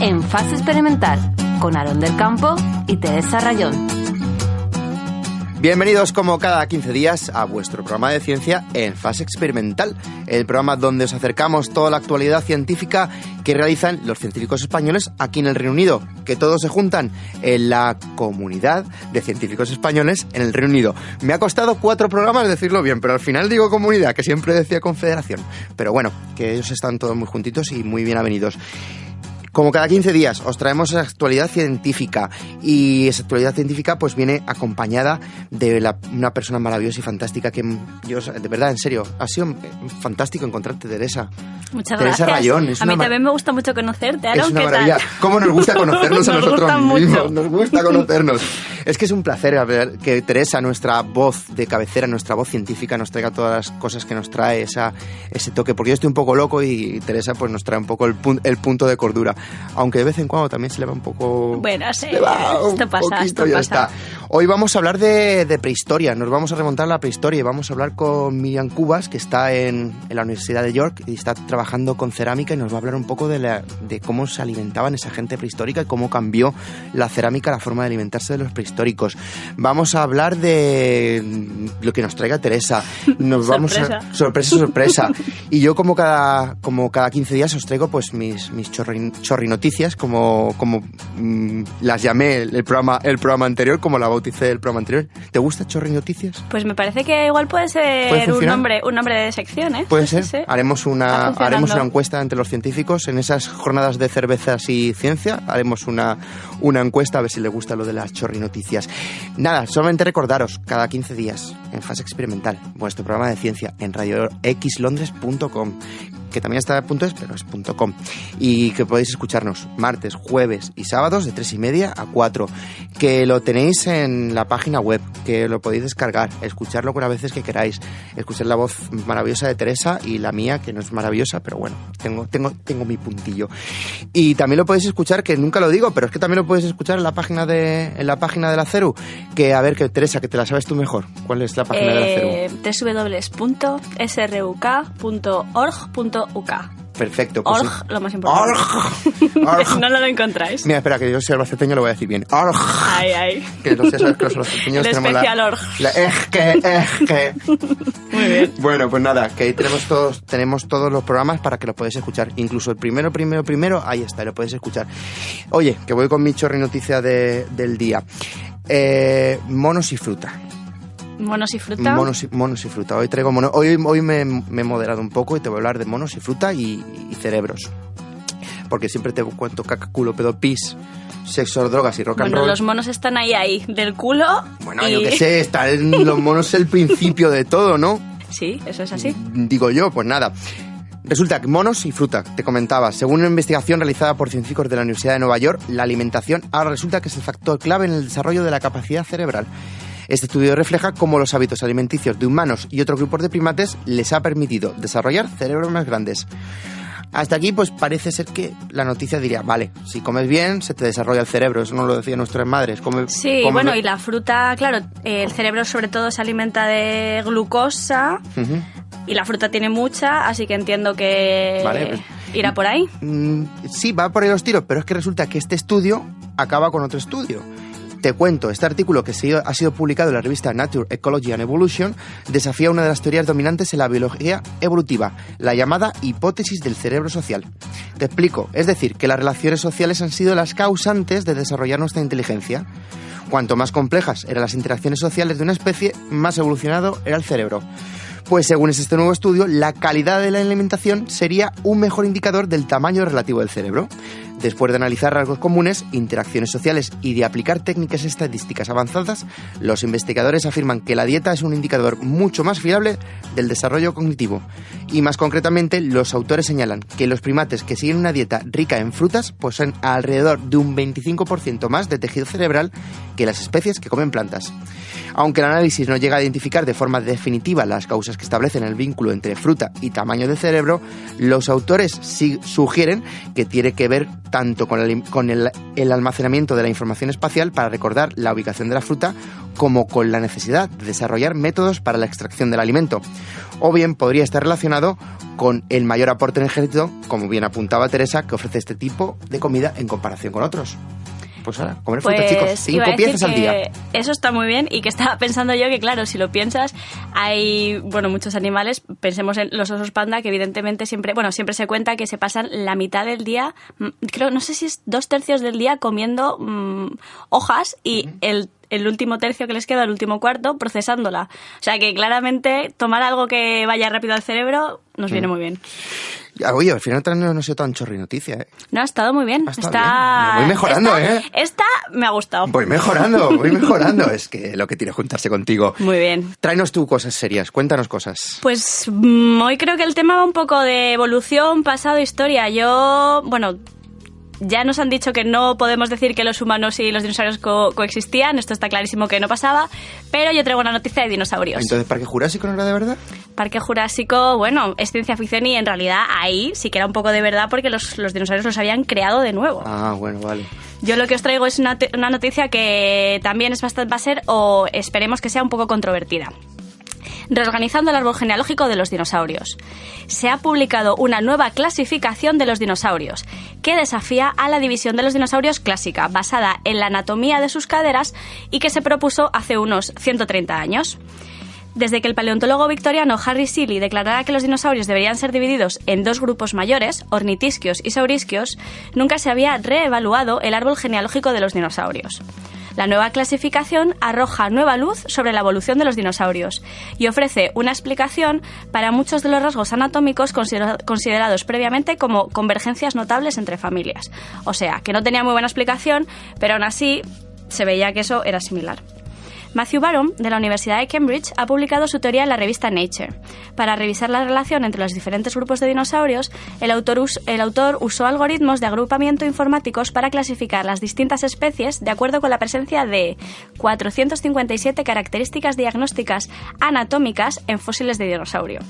en Fase Experimental, con Aarón del Campo y Teresa Rayón. Bienvenidos como cada 15 días a vuestro programa de ciencia en Fase Experimental, el programa donde os acercamos toda la actualidad científica que realizan los científicos españoles aquí en el Reino Unido, que todos se juntan en la comunidad de científicos españoles en el Reino Unido. Me ha costado 4 programas decirlo bien, pero al final digo comunidad, que siempre decía confederación. Pero bueno, que ellos están todos muy juntitos y muy bien avenidos. Como cada 15 días os traemos actualidad científica y esa actualidad científica pues viene acompañada de una persona maravillosa y fantástica que yo, de verdad, en serio, ha sido fantástico encontrarte, Teresa. Muchas Teresa gracias. Rayón. A mí también me gusta mucho conocerte, Aarón. Es una ¿Qué maravilla. tal? ¿Cómo nos gusta conocernos a Nos nosotros gusta mismos? mucho. Nos gusta conocernos. Es que es un placer ver que Teresa, nuestra voz de cabecera, nuestra voz científica, nos traiga todas las cosas que nos trae ese toque. Porque yo estoy un poco loco y Teresa pues nos trae un poco el punto de cordura. Aunque de vez en cuando también se le va un poco... Bueno, sí, esto pasa. Hoy vamos a hablar de prehistoria, nos vamos a remontar a la prehistoria y vamos a hablar con Miriam Cubas, que está en la Universidad de York y está trabajando con cerámica y nos va a hablar un poco de cómo se alimentaban esa gente prehistórica y cómo cambió la cerámica la forma de alimentarse de los prehistóricos. Vamos a hablar de lo que nos traiga Teresa. Sorpresa. Y yo como cada 15 días os traigo pues mis chorrinoticias, como las llamé el programa anterior, como la bauticé del programa anterior. ¿Te gusta chorrinoticias? Pues me parece que igual puede ser un nombre de sección, ¿eh? Puede ser. Sí. Haremos una encuesta entre los científicos en esas jornadas de cervezas y ciencia. Haremos una encuesta a ver si les gusta lo de las chorrinoticias. Nada, solamente recordaros, cada 15 días en Fase Experimental, vuestro programa de ciencia en radioxlondres.com, que también está en .es, pero es .com, y que podéis escucharnos martes, jueves y sábados de 3:30 a 4, que lo tenéis en la página web, que lo podéis descargar, escucharlo con las veces que queráis, escuchar la voz maravillosa de Teresa y la mía, que no es maravillosa, pero bueno, tengo mi puntillo. Y también lo podéis escuchar, que nunca lo digo, pero es que también lo puedes escuchar en la página de la CERU, que a ver, que Teresa, que te la sabes tú mejor. ¿Cuál es la página de la CERU? www.sruk.org.uk. Perfecto. Pues Org, lo más importante. Org. No lo enconráis. Mira, espera, que yo soy albaceteño, lo voy a decir bien. Org. Ay. Que no sé, sabes que los albaceteños El tenemos especial org. que. Muy bien. Bueno, pues nada, que ahí tenemos todos los programas para que los podáis escuchar. Incluso el primero, ahí está, lo podéis escuchar. Oye, que voy con mi chorrinoticia del día. Monos y fruta. ¿Monos y fruta? Monos y fruta. Hoy traigo monos. Hoy me he moderado un poco y te voy a hablar de monos y fruta y cerebros. Porque siempre te cuento caca, culo, pedo, pis, sexo, drogas y rock and roll. Bueno, los monos están ahí, del culo. Bueno, yo qué sé, los monos es el principio de todo, ¿no? Sí, eso es así. Digo yo, pues nada. Resulta que monos y fruta, te comentaba, según una investigación realizada por científicos de la Universidad de Nueva York, la alimentación ahora resulta que es el factor clave en el desarrollo de la capacidad cerebral. Este estudio refleja cómo los hábitos alimenticios de humanos y otros grupos de primates les ha permitido desarrollar cerebros más grandes. Hasta aquí, pues parece ser que la noticia diría, vale, si comes bien, se te desarrolla el cerebro. Eso nos lo decían nuestras madres. Bueno, y la fruta, claro, el cerebro sobre todo se alimenta de glucosa. Uh-huh. Y la fruta tiene mucha, así que entiendo que irá por ahí. Sí, va por ahí los tiros, pero es que resulta que este estudio acaba con otro estudio. Te cuento, este artículo que ha sido publicado en la revista Nature, Ecology and Evolution desafía una de las teorías dominantes en la biología evolutiva, la llamada hipótesis del cerebro social. Te explico, es decir, que las relaciones sociales han sido las causantes de desarrollar nuestra inteligencia. Cuanto más complejas eran las interacciones sociales de una especie, más evolucionado era el cerebro. Pues según este nuevo estudio, la calidad de la alimentación sería un mejor indicador del tamaño relativo del cerebro. Después de analizar rasgos comunes, interacciones sociales y de aplicar técnicas estadísticas avanzadas, los investigadores afirman que la dieta es un indicador mucho más fiable del desarrollo cognitivo. Y más concretamente, los autores señalan que los primates que siguen una dieta rica en frutas poseen alrededor de un 25% más de tejido cerebral que las especies que comen plantas. Aunque el análisis no llega a identificar de forma definitiva las causas que establecen el vínculo entre fruta y tamaño del cerebro, los autores sí sugieren que tiene que ver tanto con el almacenamiento de la información espacial para recordar la ubicación de la fruta, como con la necesidad de desarrollar métodos para la extracción del alimento. O bien podría estar relacionado con el mayor aporte energético, como bien apuntaba Teresa, que ofrece este tipo de comida en comparación con otros. Pues ahora, comer fruta, chicos, 5 piezas al día. Eso está muy bien, y que estaba pensando yo que, claro, si lo piensas, hay, muchos animales, pensemos en los osos panda, que evidentemente siempre se cuenta que se pasan la mitad del día, creo, no sé si es 2/3 del día comiendo hojas, y el último tercio que les queda, el último cuarto, procesándola. O sea que claramente tomar algo que vaya rápido al cerebro nos viene muy bien. Oye, al final no ha sido tan chorri noticia, ¿eh? No, ha estado muy bien. Está bien. Voy mejorando, Esta me ha gustado. Voy mejorando. Es que lo que tiene juntarse contigo. Muy bien. Tráenos tú cosas serias, cuéntanos cosas. Pues hoy creo que el tema va un poco de evolución, pasado, historia. Ya nos han dicho que no podemos decir que los humanos y los dinosaurios coexistían, esto está clarísimo que no pasaba, pero yo traigo una noticia de dinosaurios. Entonces, ¿Parque Jurásico no era de verdad? Parque Jurásico, es ciencia ficción, y en realidad ahí sí que era un poco de verdad, porque los dinosaurios los habían creado de nuevo. Ah, bueno, vale. Yo lo que os traigo es una noticia que también va a ser, o esperemos que sea, un poco controvertida. Reorganizando el árbol genealógico de los dinosaurios. Se ha publicado una nueva clasificación de los dinosaurios que desafía a la división de los dinosaurios clásica, basada en la anatomía de sus caderas, y que se propuso hace unos 130 años. Desde que el paleontólogo victoriano Harry Seeley declarara que los dinosaurios deberían ser divididos en 2 grupos mayores, ornitisquios y saurisquios, nunca se había reevaluado el árbol genealógico de los dinosaurios. La nueva clasificación arroja nueva luz sobre la evolución de los dinosaurios y ofrece una explicación para muchos de los rasgos anatómicos considerados previamente como convergencias notables entre familias. O sea, que no tenía muy buena explicación, pero aún así se veía que eso era similar. Matthew Barron, de la Universidad de Cambridge, ha publicado su teoría en la revista Nature. Para revisar la relación entre los diferentes grupos de dinosaurios, el autor usó algoritmos de agrupamiento informáticos para clasificar las distintas especies de acuerdo con la presencia de 457 características diagnósticas anatómicas en fósiles de dinosaurio.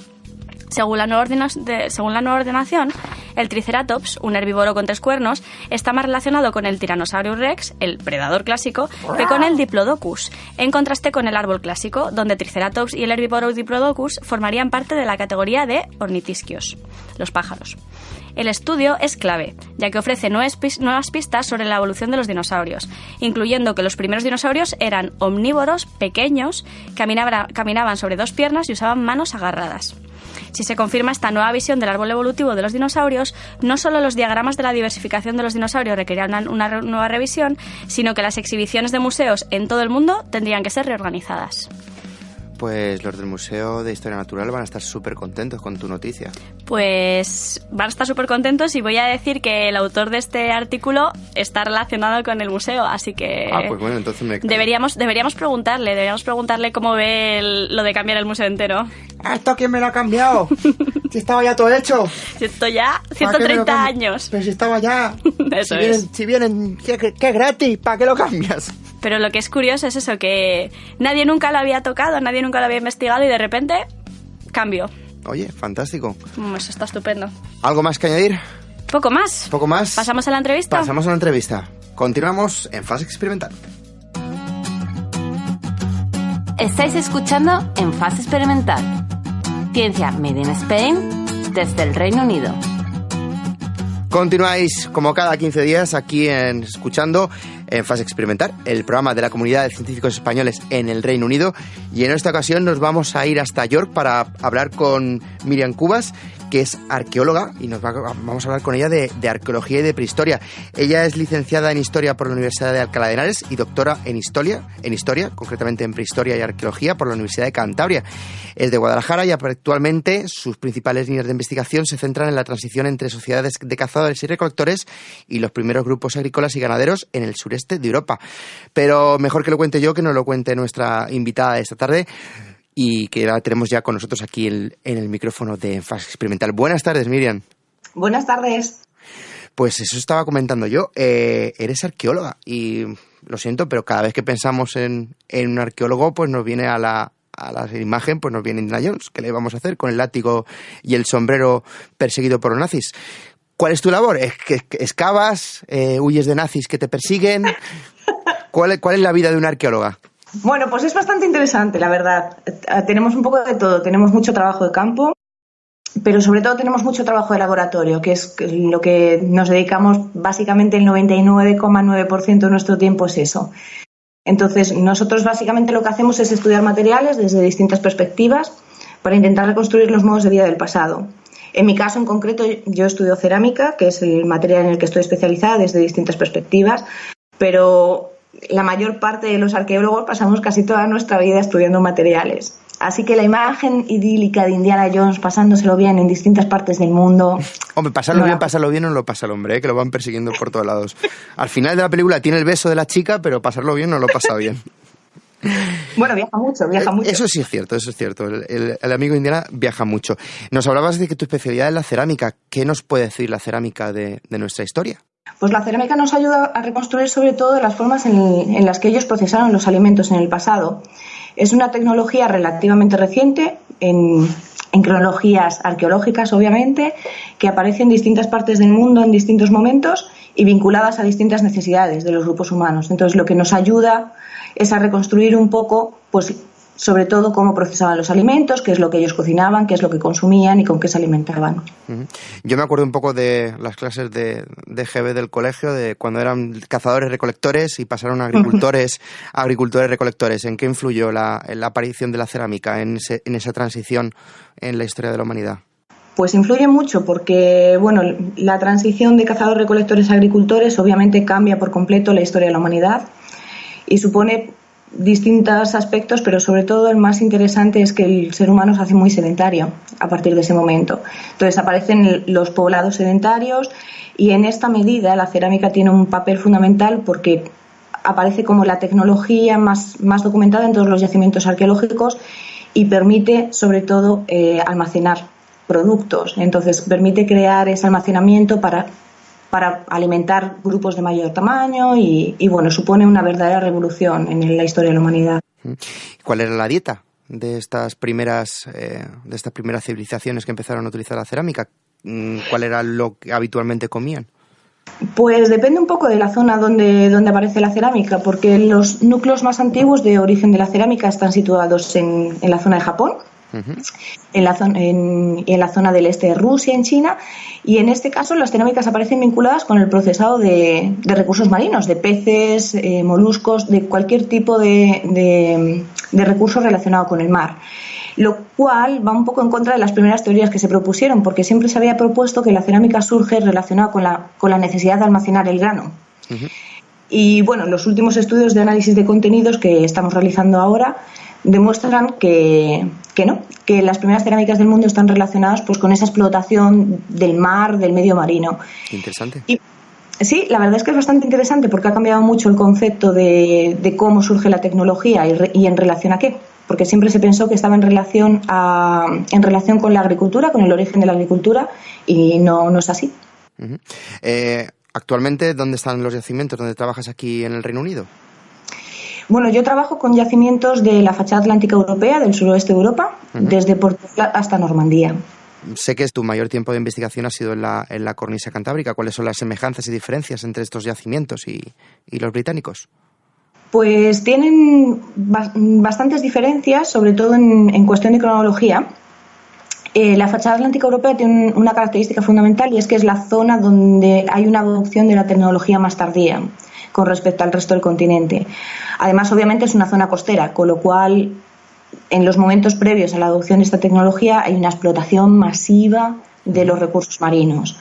Según la nueva ordenación, el Triceratops, un herbívoro con 3 cuernos, está más relacionado con el Tyrannosaurus Rex, el predador clásico, que con el Diplodocus, en contraste con el árbol clásico, donde Triceratops y el herbívoro Diplodocus formarían parte de la categoría de ornitisquios, los pájaros. El estudio es clave, ya que ofrece nuevas pistas sobre la evolución de los dinosaurios, incluyendo que los primeros dinosaurios eran omnívoros, pequeños, caminaban sobre 2 piernas y usaban manos agarradas. Si se confirma esta nueva visión del árbol evolutivo de los dinosaurios, no solo los diagramas de la diversificación de los dinosaurios requerirán una nueva revisión, sino que las exhibiciones de museos en todo el mundo tendrían que ser reorganizadas. Pues los del Museo de Historia Natural van a estar súper contentos con tu noticia. Pues van a estar súper contentos, y voy a decir que el autor de este artículo está relacionado con el museo, así que... pues bueno, entonces me cae. Deberíamos preguntarle cómo ve lo de cambiar el museo entero. ¿Esto quién me lo ha cambiado? Si estaba ya todo hecho. Si esto ya 130 años. Pero si estaba ya. Eso si vienen, que es gratis, ¿para qué lo cambias? Pero lo que es curioso es eso, que nadie nunca lo había tocado, nadie nunca lo había investigado, y de repente, cambio. Oye, fantástico. Eso está estupendo. ¿Algo más que añadir? Poco más. ¿Pasamos a la entrevista? Pasamos a la entrevista. Continuamos en Fase Experimental. Estáis escuchando En Fase Experimental. Ciencia Made in Spain desde el Reino Unido. Continuáis como cada 15 días aquí escuchando En Fase Experimental, el programa de la Comunidad de Científicos Españoles en el Reino Unido, y en esta ocasión nos vamos a ir hasta York para hablar con Miriam Cubas, que es arqueóloga, y vamos a hablar con ella de arqueología y de prehistoria. Ella es licenciada en Historia por la Universidad de Alcalá de Henares y doctora en Historia, concretamente en Prehistoria y Arqueología por la Universidad de Cantabria. Es de Guadalajara, y actualmente sus principales líneas de investigación se centran en la transición entre sociedades de cazadores y recolectores y los primeros grupos agrícolas y ganaderos en el sureste de Europa. Pero mejor que lo cuente yo, que nos lo cuente nuestra invitada de esta tarde, y que la tenemos ya con nosotros aquí en el micrófono de Fase Experimental. Buenas tardes, Miriam. Buenas tardes. Pues eso estaba comentando yo. Eres arqueóloga, y lo siento, pero cada vez que pensamos en un arqueólogo, pues nos viene a la imagen, pues nos viene Indiana Jones. ¿Qué le vamos a hacer con el látigo y el sombrero perseguido por los nazis? ¿Cuál es tu labor? ¿Excavas? ¿Huyes de nazis que te persiguen? ¿Cuál es la vida de una arqueóloga? Bueno, pues es bastante interesante, la verdad. Tenemos un poco de todo. Tenemos mucho trabajo de campo, pero sobre todo tenemos mucho trabajo de laboratorio, que es lo que nos dedicamos. Básicamente el 99,9% de nuestro tiempo es eso. Entonces, nosotros básicamente lo que hacemos es estudiar materiales desde distintas perspectivas para intentar reconstruir los modos de vida del pasado. En mi caso en concreto, yo estudio cerámica, que es el material en el que estoy especializada desde distintas perspectivas, pero la mayor parte de los arqueólogos pasamos casi toda nuestra vida estudiando materiales. Así que la imagen idílica de Indiana Jones pasándoselo bien en distintas partes del mundo... Hombre, pasarlo bien no lo pasa el hombre, que lo van persiguiendo por todos lados. Al final de la película tiene el beso de la chica, pero pasarlo bien no lo pasa bien. Bueno, viaja mucho. Eso sí es cierto, El amigo Indiana viaja mucho. Nos hablabas de que tu especialidad es la cerámica. ¿Qué nos puede decir la cerámica de nuestra historia? Pues la cerámica nos ayuda a reconstruir sobre todo las formas en las que ellos procesaron los alimentos en el pasado. Es una tecnología relativamente reciente, en cronologías arqueológicas, obviamente, que aparece en distintas partes del mundo en distintos momentos y vinculadas a distintas necesidades de los grupos humanos. Entonces, lo que nos ayuda es a reconstruir un poco, pues, sobre todo cómo procesaban los alimentos, qué es lo que ellos cocinaban, qué es lo que consumían y con qué se alimentaban. Yo me acuerdo un poco de las clases de GB del colegio, de cuando eran cazadores-recolectores y pasaron a agricultores-recolectores. ¿En qué influyó la aparición de la cerámica en esa transición en la historia de la humanidad? Pues influye mucho porque, bueno, la transición de cazadores-recolectores a agricultores obviamente cambia por completo la historia de la humanidad y supone distintos aspectos, pero sobre todo el más interesante es que el ser humano se hace muy sedentario a partir de ese momento. Entonces aparecen los poblados sedentarios y en esta medida la cerámica tiene un papel fundamental porque aparece como la tecnología más documentada en todos los yacimientos arqueológicos y permite sobre todo almacenar productos. Entonces permite crear ese almacenamiento para alimentar grupos de mayor tamaño y bueno, supone una verdadera revolución en la historia de la humanidad. ¿Cuál era la dieta de estas primeras civilizaciones que empezaron a utilizar la cerámica? ¿Cuál era lo que habitualmente comían? Pues depende un poco de la zona donde aparece la cerámica, porque los núcleos más antiguos de origen de la cerámica están situados en la zona de Japón, en la zona del este de Rusia, en China, y en este caso las cerámicas aparecen vinculadas con el procesado de recursos marinos, de peces, moluscos, de cualquier tipo de recurso relacionado con el mar, lo cual va un poco en contra de las primeras teorías que se propusieron, porque siempre se había propuesto que la cerámica surge relacionada con la necesidad de almacenar el grano. Y bueno, los últimos estudios de análisis de contenidos que estamos realizando ahora demuestran que no, que las primeras cerámicas del mundo están relacionadas pues con esa explotación del mar, del medio marino. Interesante. Y sí, la verdad es que es bastante interesante porque ha cambiado mucho el concepto de cómo surge la tecnología y en relación a qué, porque siempre se pensó que estaba en relación con la agricultura, con el origen de la agricultura, y no es así. Actualmente, ¿dónde están los yacimientos? ¿Dónde trabajas aquí en el Reino Unido? Bueno, yo trabajo con yacimientos de la fachada atlántica europea, del suroeste de Europa, desde Portugal hasta Normandía. Sé que tu mayor tiempo de investigación ha sido en la cornisa cantábrica. ¿Cuáles son las semejanzas y diferencias entre estos yacimientos y los británicos? Pues tienen bastantes diferencias, sobre todo en cuestión de cronología. La fachada atlántica europea tiene una característica fundamental y es que es la zona donde hay una adopción de la tecnología más tardía con respecto al resto del continente. Además, obviamente, es una zona costera, con lo cual, en los momentos previos a la adopción de esta tecnología hay una explotación masiva de los recursos marinos.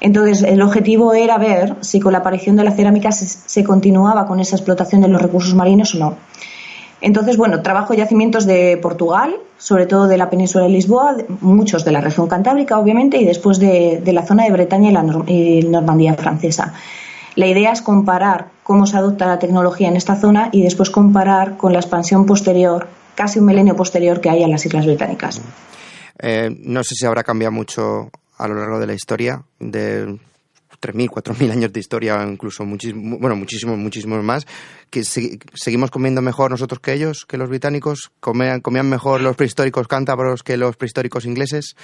Entonces, el objetivo era ver si con la aparición de la cerámica se continuaba con esa explotación de los recursos marinos o no. Entonces, bueno, trabajo yacimientos de Portugal, sobre todo de la península de Lisboa, muchos de la región cantábrica, obviamente, y después de la zona de Bretaña y Normandía francesa. La idea es comparar cómo se adopta la tecnología en esta zona y después comparar con la expansión posterior, casi un milenio posterior, que hay en las Islas Británicas. No sé si habrá cambiado mucho a lo largo de la historia, de 3.000, 4.000 años de historia, o incluso muchísimos más, que seguimos comiendo mejor nosotros que ellos, que los británicos, comían mejor los prehistóricos cántabros que los prehistóricos ingleses,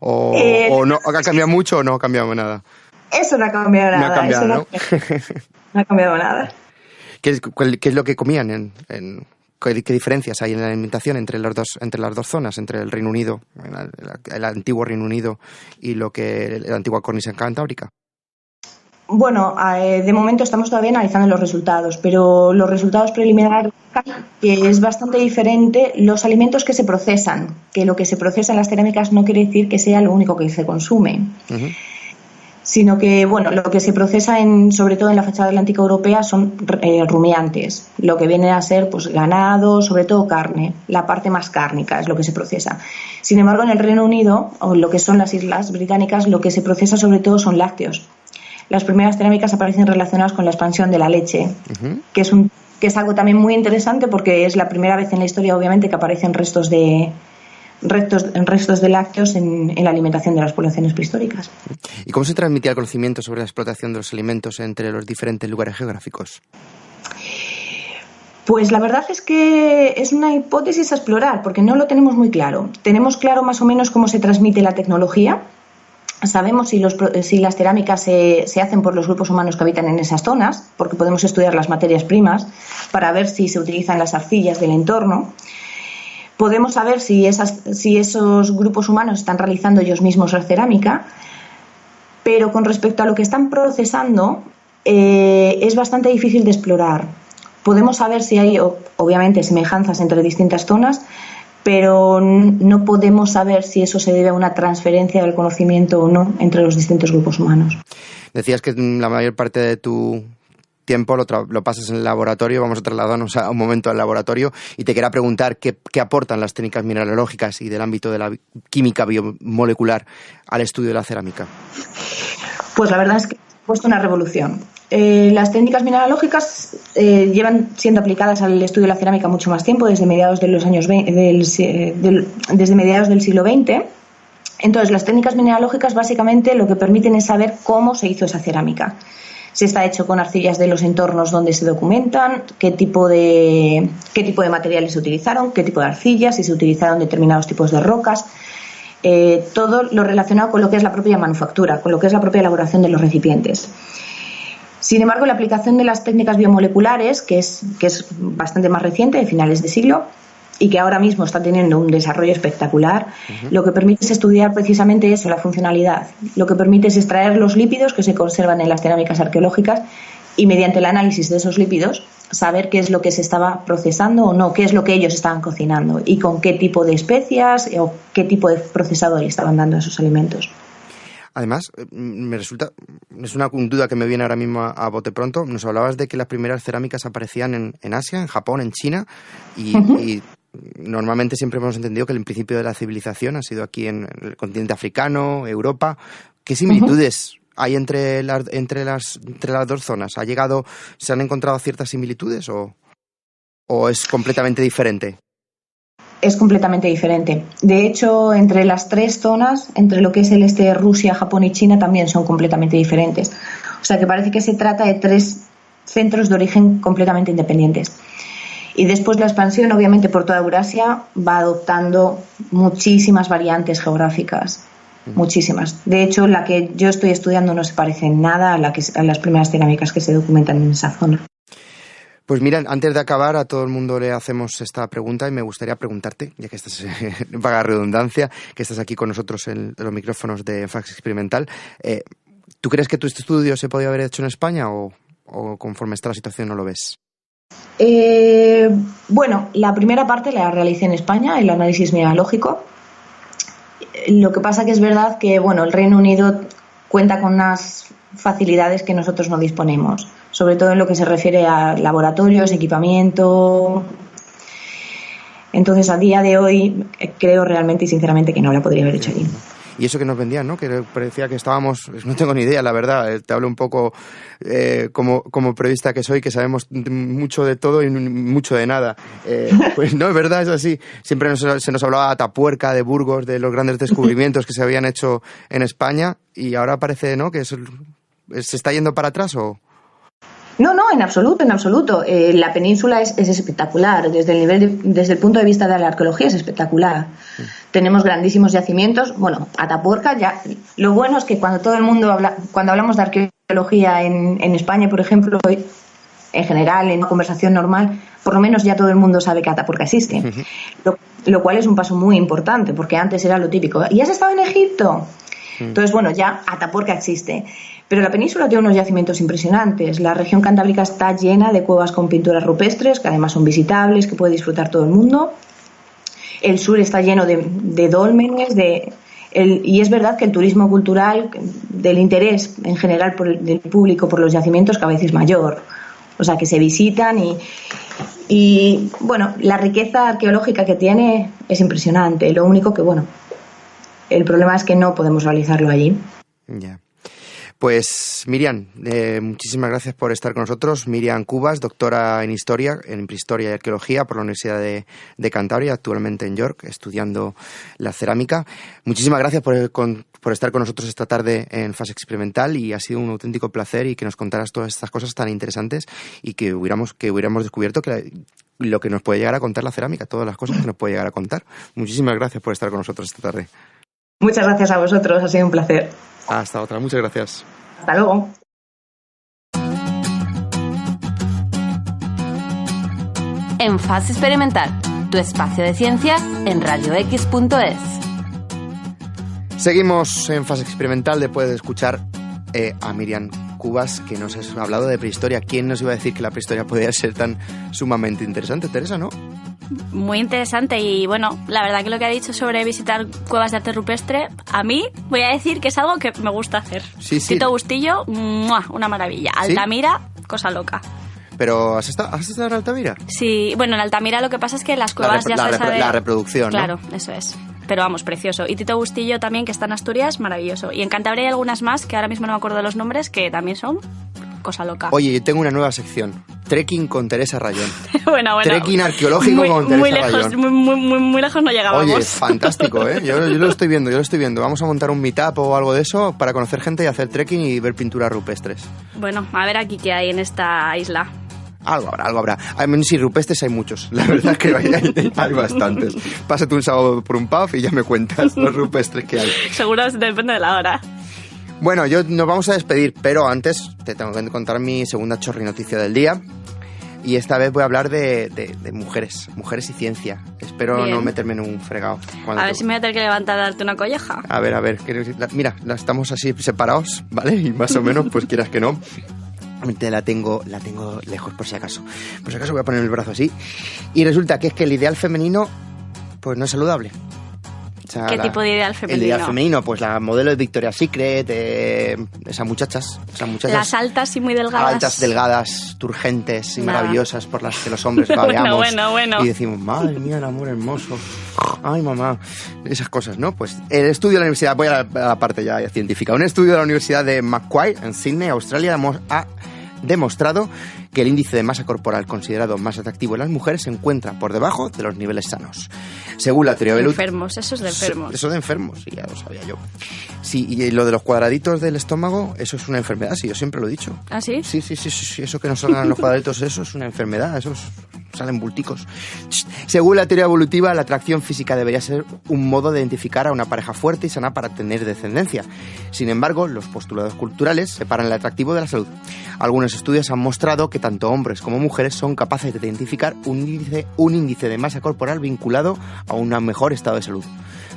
¿O no ha cambiado mucho o no ha cambiado nada? Eso no ha cambiado nada. No ha cambiado, ¿no? No ha cambiado nada. ¿Qué es lo que comían? ¿Qué diferencias hay en la alimentación entre las dos zonas, entre el Reino Unido, el antiguo Reino Unido y la antigua cornisa cantábrica? Bueno, de momento estamos todavía analizando los resultados, pero los resultados preliminares que es bastante diferente los alimentos que se procesan, que lo que se procesa en las cerámicas no quiere decir que sea lo único que se consume. Uh-huh. Sino que, bueno, lo que se procesa sobre todo en la fachada atlántica europea son rumiantes, lo que viene a ser pues ganado, sobre todo carne, la parte más cárnica es lo que se procesa. Sin embargo, en el Reino Unido, o lo que son las islas británicas, lo que se procesa sobre todo son lácteos. Las primeras cerámicas aparecen relacionadas con la expansión de la leche, uh-huh. que es algo también muy interesante porque es la primera vez en la historia, obviamente, que aparecen restos de lácteos en la alimentación de las poblaciones prehistóricas. ¿Y cómo se transmitía el conocimiento sobre la explotación de los alimentos entre los diferentes lugares geográficos? Pues la verdad es que es una hipótesis a explorar, porque no lo tenemos muy claro. Tenemos claro más o menos cómo se transmite la tecnología. Sabemos si las cerámicas se hacen por los grupos humanos que habitan en esas zonas, porque podemos estudiar las materias primas para ver si se utilizan las arcillas del entorno. Podemos saber si esos grupos humanos están realizando ellos mismos la cerámica, pero con respecto a lo que están procesando es bastante difícil de explorar. Podemos saber si hay, obviamente, semejanzas entre distintas zonas, pero no podemos saber si eso se debe a una transferencia del conocimiento o no entre los distintos grupos humanos. Decías que la mayor parte de tu tiempo lo pasas en el laboratorio. Vamos a trasladarnos a un momento al laboratorio y te quería preguntar qué aportan las técnicas mineralógicas y del ámbito de la química biomolecular al estudio de la cerámica. Pues la verdad es que ha puesto una revolución. Las técnicas mineralógicas llevan siendo aplicadas al estudio de la cerámica mucho más tiempo, desde mediados de los años desde mediados del siglo XX. Entonces, las técnicas mineralógicas básicamente lo que permiten es saber cómo se hizo esa cerámica. Si está hecho con arcillas de los entornos donde se documentan, qué tipo de materiales se utilizaron, qué tipo de arcillas, si se utilizaron determinados tipos de rocas, todo lo relacionado con lo que es la propia manufactura, con lo que es la propia elaboración de los recipientes. Sin embargo, la aplicación de las técnicas biomoleculares, que es bastante más reciente, de finales de siglo, y que ahora mismo está teniendo un desarrollo espectacular, uh-huh. Lo que permite es estudiar precisamente eso, la funcionalidad. Lo que permite es extraer los lípidos que se conservan en las cerámicas arqueológicas y mediante el análisis de esos lípidos saber qué es lo que se estaba procesando o no, qué es lo que ellos estaban cocinando y con qué tipo de especias o qué tipo de procesador le estaban dando a esos alimentos. Además, es una duda que me viene ahora mismo a bote pronto. Nos hablabas de que las primeras cerámicas aparecían en Asia, en Japón, en China uh-huh. y normalmente siempre hemos entendido que el principio de la civilización ha sido aquí en el continente africano, Europa. ¿Qué similitudes uh-huh. hay entre las dos zonas? ¿Se han encontrado ciertas similitudes o es completamente diferente? Es completamente diferente. De hecho, entre las tres zonas, entre lo que es el este de Rusia, Japón y China, también son completamente diferentes. O sea que parece que se trata de tres centros de origen completamente independientes. Y después la expansión, obviamente, por toda Eurasia va adoptando muchísimas variantes geográficas. Muchísimas. De hecho, la que yo estoy estudiando no se parece en nada a las primeras cerámicas que se documentan en esa zona. Pues mira, antes de acabar, a todo el mundo le hacemos esta pregunta y me gustaría preguntarte, ya que estás, vaga redundancia, que estás aquí con nosotros en los micrófonos de Fax Experimental. ¿Tú crees que tu estudio se podía haber hecho en España o conforme está la situación no lo ves? Bueno, la primera parte la realicé en España, el análisis mineralógico. Lo que pasa que es verdad que bueno, el Reino Unido cuenta con unas facilidades que nosotros no disponemos, sobre todo en lo que se refiere a laboratorios, equipamiento. Entonces, a día de hoy, creo realmente y sinceramente que no la podría haber hecho allí. Y eso que nos vendían, ¿no? Que parecía que estábamos... No tengo ni idea, la verdad. Te hablo un poco como periodista que soy, que sabemos mucho de todo y mucho de nada. Pues no, es verdad, es así. Siempre se nos hablaba de Atapuerca, de Burgos, de los grandes descubrimientos que se habían hecho en España y ahora parece, ¿no? Que eso, ¿se está yendo para atrás o...? No, en absoluto, en absoluto. La península es espectacular. Desde el punto de vista de la arqueología es espectacular. Tenemos grandísimos yacimientos. Bueno, Atapuerca ya. Lo bueno es que cuando cuando hablamos de arqueología en España, por ejemplo, en general, en una conversación normal, por lo menos ya todo el mundo sabe que Atapuerca existe. Lo cual es un paso muy importante, porque antes era lo típico. ¿Y has estado en Egipto? Entonces, bueno, ya Atapuerca existe. Pero la península tiene unos yacimientos impresionantes. La región cantábrica está llena de cuevas con pinturas rupestres, que además son visitables, que puede disfrutar todo el mundo. El sur está lleno de dólmenes, y es verdad que el turismo cultural, del interés en general del público por los yacimientos, cada vez es mayor. O sea, que se visitan y bueno, la riqueza arqueológica que tiene es impresionante. Lo único que, bueno, el problema es que no podemos realizarlo allí. Ya. Pues Miriam, muchísimas gracias por estar con nosotros. Miriam Cubas, doctora en Prehistoria y Arqueología por la Universidad de Cantabria, actualmente en York, estudiando la cerámica. Muchísimas gracias por estar con nosotros esta tarde en Fase Experimental, y ha sido un auténtico placer y que nos contaras todas estas cosas tan interesantes y que hubiéramos descubierto lo que nos puede llegar a contar la cerámica, todas las cosas que nos puede llegar a contar. Muchísimas gracias por estar con nosotros esta tarde. Muchas gracias a vosotros, ha sido un placer. Hasta otra, muchas gracias. Hasta luego. En Fase Experimental, tu espacio de ciencia en radiox.es. Seguimos en Fase Experimental después de escuchar a Miriam Cubas, que nos ha hablado de prehistoria. ¿Quién nos iba a decir que la prehistoria podía ser tan sumamente interesante, Teresa, no? Muy interesante, y bueno, la verdad que lo que ha dicho sobre visitar cuevas de arte rupestre, a mí voy a decir que es algo que me gusta hacer. Sí. Tito Bustillo, ¡mua!, una maravilla. Altamira, ¿sí? Cosa loca. ¿Pero has estado en Altamira? Sí, bueno, en Altamira lo que pasa es que las cuevas ya se sabe... La reproducción, claro, ¿no? Eso es. Pero vamos, precioso. Y Tito Bustillo también, que está en Asturias, maravilloso. Y en Cantabria hay algunas más, que ahora mismo no me acuerdo de los nombres, que también son cosa loca. Oye, yo tengo una nueva sección. Trekking con Teresa Rayón. Bueno. Trekking arqueológico con Teresa Rayón. Muy lejos no llegábamos. Oye, fantástico, ¿eh? Yo lo estoy viendo. Vamos a montar un meetup o algo de eso para conocer gente y hacer trekking y ver pinturas rupestres. Bueno, a ver aquí qué hay en esta isla. Algo habrá. Sí, rupestres hay muchos. La verdad es que hay bastantes. Pásate un sábado por un pub y ya me cuentas los rupestres que hay. Seguro depende de la hora. Bueno, nos vamos a despedir, pero antes te tengo que contar mi segunda chorri noticia del día. Y esta vez voy a hablar de mujeres y ciencia. Espero no meterme en un fregado. A ver si me voy a tener que levantar a darte una colleja. A ver. Mira, estamos así separados, ¿vale? Y más o menos, pues quieras que no. La tengo lejos, por si acaso. Por si acaso voy a poner el brazo así. Y resulta que es que el ideal femenino, pues no es saludable. O sea, ¿Qué tipo de ideal femenino? El ideal femenino, pues la modelo de Victoria's Secret, esas muchachas. Las altas y muy delgadas. Altas, delgadas, turgentes y maravillosas por las que los hombres babeamos. Bueno. Y decimos, madre mía, el amor hermoso. Ay, mamá. Esas cosas, ¿no? Pues el estudio de la universidad, voy a la parte ya científica. Un estudio de la Universidad de Macquarie, en Sydney, Australia, ha demostrado que el índice de masa corporal considerado más atractivo en las mujeres se encuentra por debajo de los niveles sanos. Según la teoría enfermos, eso es de enfermos. Eso de enfermos, sí, ya lo sabía yo. Sí, y lo de los cuadraditos del estómago, eso es una enfermedad, sí, yo siempre lo he dicho. ¿Ah, sí? Sí, eso que nos salgan los cuadraditos, eso es una enfermedad, salen bulticos. Según la teoría evolutiva, la atracción física debería ser un modo de identificar a una pareja fuerte y sana para tener descendencia. Sin embargo, los postulados culturales separan el atractivo de la salud. Algunos estudios han mostrado que tanto hombres como mujeres son capaces de identificar un índice de masa corporal vinculado a un mejor estado de salud.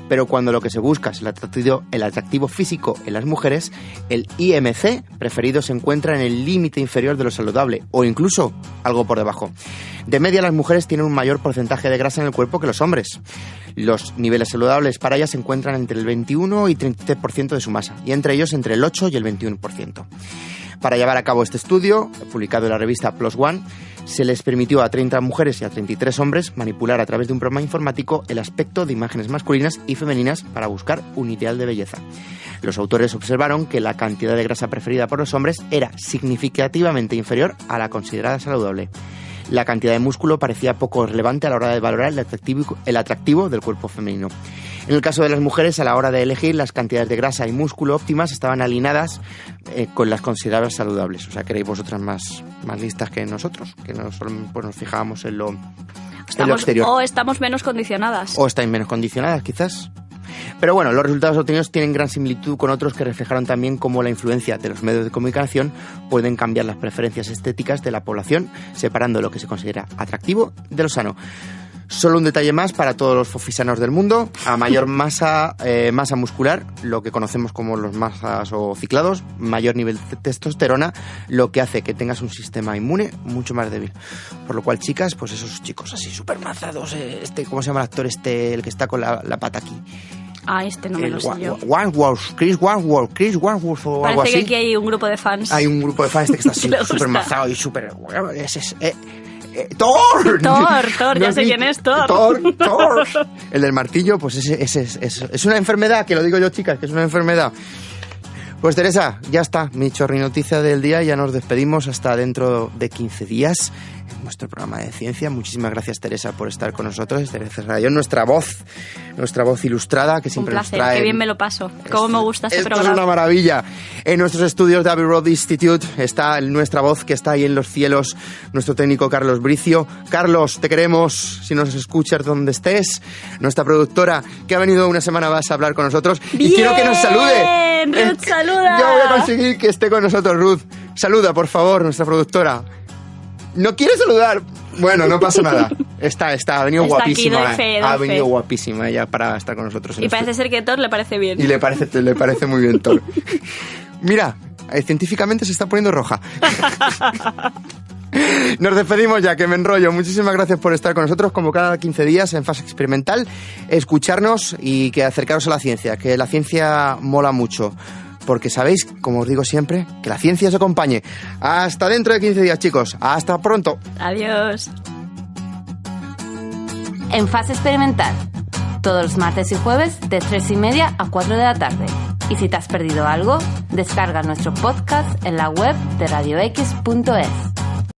Pero cuando lo que se busca es el atractivo físico en las mujeres, el IMC preferido se encuentra en el límite inferior de lo saludable, o incluso algo por debajo. De media, las mujeres tienen un mayor porcentaje de grasa en el cuerpo que los hombres. Los niveles saludables para ellas se encuentran entre el 21 y 33% de su masa, y entre ellos entre el 8 y el 21%. Para llevar a cabo este estudio, publicado en la revista PLOS ONE, se les permitió a 30 mujeres y a 33 hombres manipular a través de un programa informático el aspecto de imágenes masculinas y femeninas para buscar un ideal de belleza. Los autores observaron que la cantidad de grasa preferida por los hombres era significativamente inferior a la considerada saludable. La cantidad de músculo parecía poco relevante a la hora de valorar el atractivo del cuerpo femenino. En el caso de las mujeres, a la hora de elegir, las cantidades de grasa y músculo óptimas estaban alineadas con las consideradas saludables. O sea, que erais vosotras más listas que nosotros, que no solo pues, nos fijábamos en lo exterior. O estamos menos condicionadas. O estáis menos condicionadas, quizás. Pero bueno, los resultados obtenidos tienen gran similitud con otros que reflejaron también cómo la influencia de los medios de comunicación pueden cambiar las preferencias estéticas de la población, separando lo que se considera atractivo de lo sano. Solo un detalle más para todos los fofisanos del mundo: a mayor masa muscular, lo que conocemos como los masas o ciclados, mayor nivel de testosterona, lo que hace que tengas un sistema inmune mucho más débil. Por lo cual, chicas, pues esos chicos así súper mazados, ¿cómo se llama el actor el que está con la pata aquí? Ah, no me lo sé yo. Chris Wanworth o algo así. Parece que aquí hay un grupo de fans. Hay un grupo de fans que está así súper mazado y súper... ¡Thor! Thor, ya sé quién es Thor. Thor. El del martillo, pues ese es una enfermedad, que lo digo yo, chicas, que es una enfermedad. Pues Teresa, ya está, mi chorrinoticia del día, ya nos despedimos hasta dentro de 15 días en nuestro programa de ciencia. Muchísimas gracias, Teresa, por estar con nosotros. Teresa Rayón, nuestra voz ilustrada, que siempre nos trae... Un placer, qué bien me lo paso, cómo me gusta este programa. Esto es una maravilla. En nuestros estudios de Abbey Road Institute está nuestra voz, que está ahí en los cielos, nuestro técnico Carlos Bricio. Carlos, te queremos, si nos escuchas donde estés. Nuestra productora, que ha venido una semana más a hablar con nosotros. ¡Bien! Y quiero que nos salude. Ruth, saluda. Yo voy a conseguir que esté con nosotros, Ruth. Saluda, por favor, nuestra productora. ¿No quiere saludar? Bueno, no pasa nada. Está, ha venido está guapísima. Aquí, doy fe. Ha venido guapísima ella para estar con nosotros. Y parece ser que a Thor le parece bien. Y le parece muy bien Thor. Mira, científicamente se está poniendo roja. Nos despedimos ya, que me enrollo. Muchísimas gracias por estar con nosotros, como cada 15 días en Fase Experimental, escucharnos y que acercaros a la ciencia, que la ciencia mola mucho. Porque sabéis, como os digo siempre, que la ciencia os acompañe. Hasta dentro de 15 días, chicos. Hasta pronto. Adiós. En Fase Experimental, todos los martes y jueves de 3:30 a 4 de la tarde. Y si te has perdido algo, descarga nuestro podcast en la web de radiox.es.